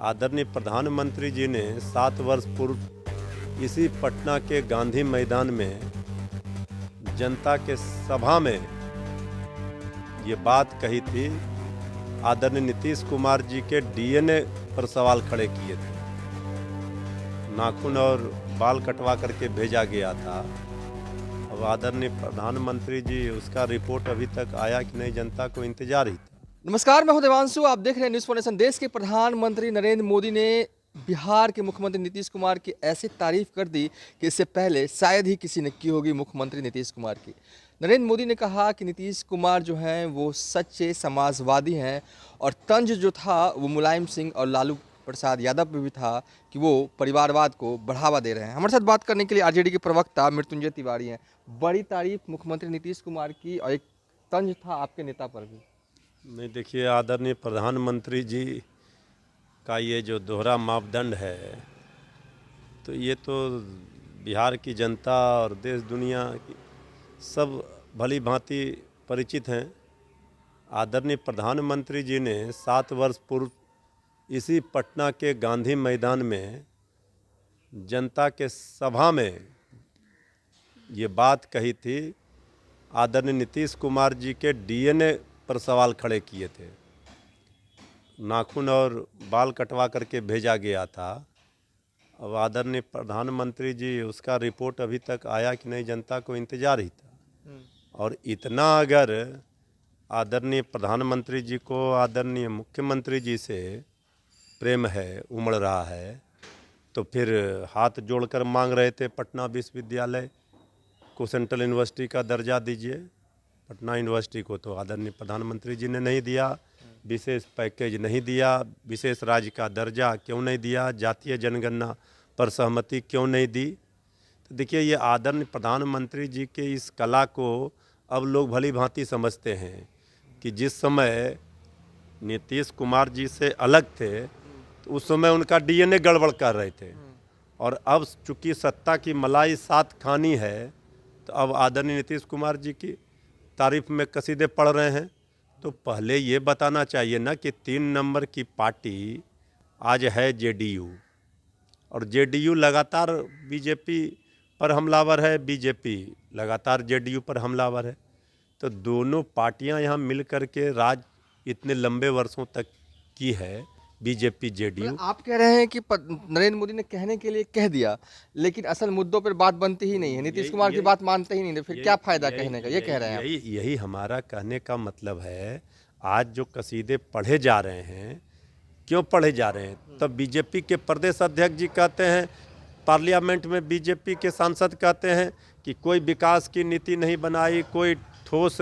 आदरणीय प्रधानमंत्री जी ने 7 वर्ष पूर्व इसी पटना के गांधी मैदान में जनता के सभा में ये बात कही थी। आदरणीय नीतीश कुमार जी के डीएनए पर सवाल खड़े किए थे। नाखून और बाल कटवा करके भेजा गया था। अब आदरणीय प्रधानमंत्री जी उसका रिपोर्ट अभी तक आया कि नहीं, जनता को इंतजार ही था। नमस्कार, मैं हूं देवांशु। आप देख रहे हैं न्यूज़ फॉर नेशन। देश के प्रधानमंत्री नरेंद्र मोदी ने बिहार के मुख्यमंत्री नीतीश कुमार की ऐसी तारीफ कर दी कि इससे पहले शायद ही किसी ने की होगी मुख्यमंत्री नीतीश कुमार की। नरेंद्र मोदी ने कहा कि नीतीश कुमार जो हैं वो सच्चे समाजवादी हैं और तंज जो था वो मुलायम सिंह और लालू प्रसाद यादव पे भी था कि वो परिवारवाद को बढ़ावा दे रहे हैं। हमारे साथ बात करने के लिए आरजेडी के प्रवक्ता मृत्युंजय तिवारी हैं। बड़ी तारीफ मुख्यमंत्री नीतीश कुमार की और एक तंज था आपके नेता पर भी। नहीं, देखिए, आदरणीय प्रधानमंत्री जी का ये जो दोहरा मापदंड है, तो ये तो बिहार की जनता और देश दुनिया की सब भली भांति परिचित हैं। आदरणीय प्रधानमंत्री जी ने 7 वर्ष पूर्व इसी पटना के गांधी मैदान में जनता के सभा में ये बात कही थी। आदरणीय नीतीश कुमार जी के डीएनए पर सवाल खड़े किए थे। नाखून और बाल कटवा करके भेजा गया था। अब आदरणीय प्रधानमंत्री जी उसका रिपोर्ट अभी तक आया कि नहीं, जनता को इंतजार ही था। और इतना अगर आदरणीय प्रधानमंत्री जी को आदरणीय मुख्यमंत्री जी से प्रेम है, उमड़ रहा है, तो फिर हाथ जोड़कर मांग रहे थे पटना विश्वविद्यालय को सेंट्रल यूनिवर्सिटी का दर्जा दीजिए। पटना यूनिवर्सिटी को तो आदरणीय प्रधानमंत्री जी ने नहीं दिया, विशेष पैकेज नहीं दिया, विशेष राज्य का दर्जा क्यों नहीं दिया, जातीय जनगणना पर सहमति क्यों नहीं दी। तो देखिए, ये आदरणीय प्रधानमंत्री जी के इस कला को अब लोग भली भांति समझते हैं कि जिस समय नीतीश कुमार जी से अलग थे तो उस समय उनका डीएनए गड़बड़ कर रहे थे, और अब चूंकि सत्ता की मलाई साथ खानी है तो अब आदरणीय नीतीश कुमार जी की तारीफ में कसीदे पढ़ रहे हैं। तो पहले ये बताना चाहिए ना कि 3 नंबर की पार्टी आज है जेडीयू, और जेडीयू लगातार बीजेपी पर हमलावर है, बीजेपी लगातार जेडीयू पर हमलावर है। तो दोनों पार्टियां यहाँ मिल कर के राज इतने लंबे वर्षों तक की है, बीजेपी जेडीयू। आप कह रहे हैं कि नरेंद्र मोदी ने कहने के लिए कह दिया, लेकिन असल मुद्दों पर बात बनती ही नहीं है। नीतीश कुमार की बात मानते ही नहीं, फिर क्या फायदा कहने का, ये कह रहे हैं आप। यही हमारा कहने का मतलब है। आज जो कसीदे पढ़े जा रहे हैं, क्यों पढ़े जा रहे हैं? तब बीजेपी के प्रदेश अध्यक्ष जी कहते हैं, पार्लियामेंट में बीजेपी के सांसद कहते हैं कि कोई विकास की नीति नहीं बनाई, कोई ठोस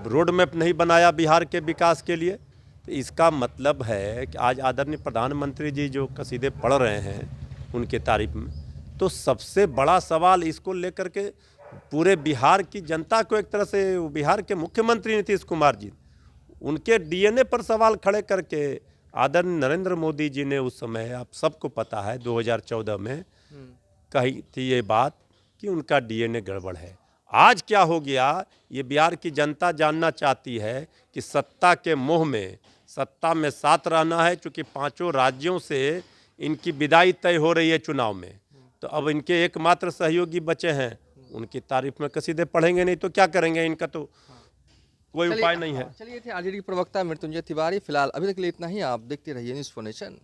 रोड मैप नहीं बनाया बिहार के विकास के लिए। तो इसका मतलब है कि आज आदरणीय प्रधानमंत्री जी जो कसीदे पढ़ रहे हैं उनके तारीफ में, तो सबसे बड़ा सवाल इसको लेकर के पूरे बिहार की जनता को, एक तरह से बिहार के मुख्यमंत्री नीतीश कुमार जी, उनके डीएनए पर सवाल खड़े करके आदरणीय नरेंद्र मोदी जी ने उस समय, आप सबको पता है, 2014 में कही थी ये बात कि उनका डीएनए गड़बड़ है। आज क्या हो गया, ये बिहार की जनता जानना चाहती है कि सत्ता के मोह में, सत्ता में साथ रहना है। चूँकि 5 राज्यों से इनकी विदाई तय हो रही है चुनाव में, तो अब इनके एकमात्र सहयोगी बचे हैं, उनकी तारीफ में कसीदे पढ़ेंगे नहीं तो क्या करेंगे? इनका तो कोई उपाय नहीं है। चलिए, थे आरजेडी के प्रवक्ता मृत्युंजय तिवारी। फिलहाल अभी तक के लिए इतना ही। आप देखते रहिए न्यूज़ फॉर नेशन।